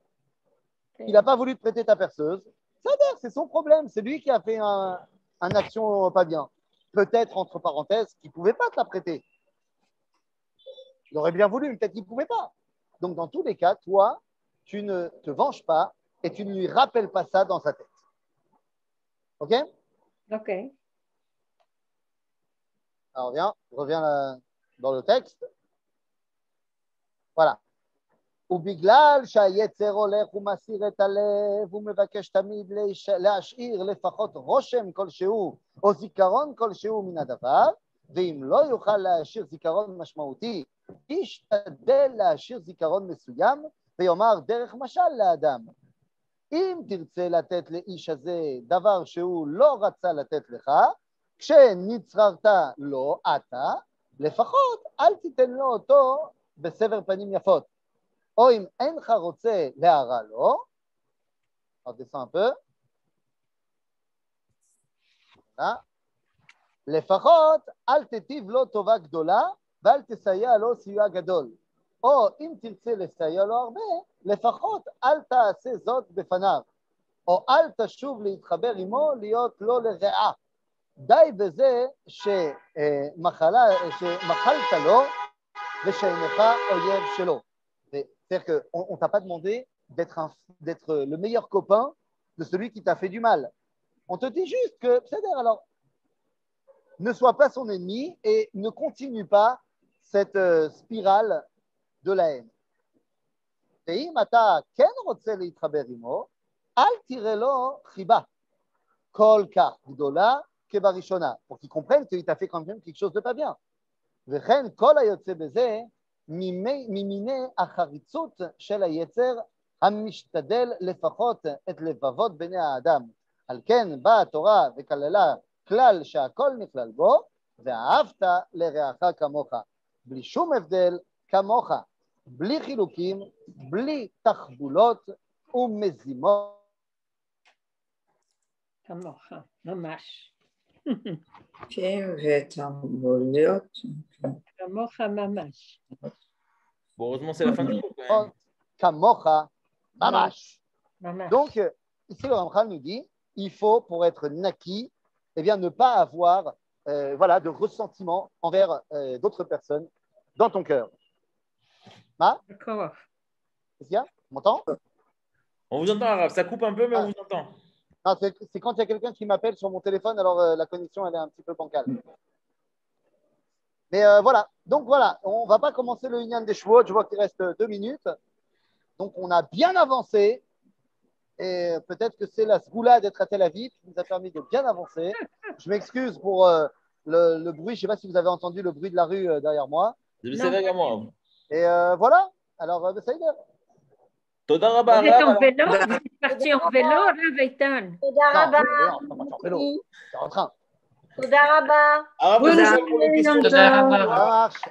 Il n'a pas voulu te prêter ta perceuse. C'est son problème. C'est lui qui a fait un action pas bien. Peut-être, entre parenthèses, qu'il ne pouvait pas te la prêter. Il aurait bien voulu, mais peut-être qu'il ne pouvait pas. Donc, dans tous les cas, toi, tu ne te venges pas et tu ne lui rappelles pas ça dans sa tête. OK? OK. Alors, reviens dans le texte. voilà. ובגלל שהיצר הולך ומסיר את הלב, הוא מבקש תמיד להשאיר לפחות רושם כלשהו או זיכרון כלשהו מן הדבר, ואם לא יוכל להשאיר זיכרון משמעותי, ישתדל להשאיר זיכרון מסוים ויאמר דרך משל לאדם. אם תרצה לתת לאיש הזה דבר שהוא לא רצה לתת לך, כשנצררת לו אתה, לפחות אל תיתן לו אותו בסבר פנים יפות. או אם אינך רוצה להרע לו, on descend un peu, לפחות אל תיטיב לו טובה גדולה ואל תסייע לו סיוע גדול. או אם תרצה לסייע לו הרבה, לפחות אל תעשה זאת בפניו. או אל תשוב להתחבר עמו להיות לו לרעה. די בזה שמחלת לו ושאינך אויב שלו. C'est-à-dire qu'on ne t'a pas demandé d'être le meilleur copain de celui qui t'a fait du mal. On te dit juste que, c'est-à-dire alors, ne sois pas son ennemi et ne continue pas cette spirale de la haine. ואם אתה כן רוצה להתחבר עמו, אל תראה לו חיבה כל כך גדולה כבראשונה, pour qu'il comprenne qu'il t'a fait quand même quelque chose de pas bien. וכן כל היוצא בזה, ממיני החריצות של היצר המשתדל לפחות את לבבות בני האדם. על כן באה התורה וכללה כלל שהכל נכלל בו, ואהבת לרעך כמוך, בלי שום הבדל כמוך, בלי חילוקים, בלי תחבולות ומזימות. כמוך, ממש. כן, ותרבוליות. כמוך ממש. Bon, heureusement, c'est la fin du cours. Quand même. Kamocha, mamash. Mamash. Donc, ici, le Ramchal nous dit, il faut, pour être naki, eh bien, ne pas avoir de ressentiment envers d'autres personnes dans ton cœur. D'accord. Qu'est-ce qu'il y a? On m'entend? On vous entend, Arabe. Ça coupe un peu, mais on vous entend. Non, c'est quand il y a quelqu'un qui m'appelle sur mon téléphone, alors la connexion, elle est un petit peu bancale. Mais voilà, donc voilà, on ne va pas commencer le Inyan des Shavuot, je vois qu'il reste 2 minutes. Donc on a bien avancé, et peut-être que c'est la sgoula d'être à Tel Aviv qui nous a permis de bien avancer. Je m'excuse pour le bruit, je ne sais pas si vous avez entendu le bruit de la rue derrière moi. C'est derrière moi. Et voilà, alors ça y est. Toda Rabba. Vous êtes en vélo? Vous êtes parti en vélo, Rav Eitan? Toda Rabba. Non, en vélo, c'est en train. Toda Rabba. Arabe, Bonne c'est ça pour les journée, questions. Yom Toda Tov. Rabba. Ça marche.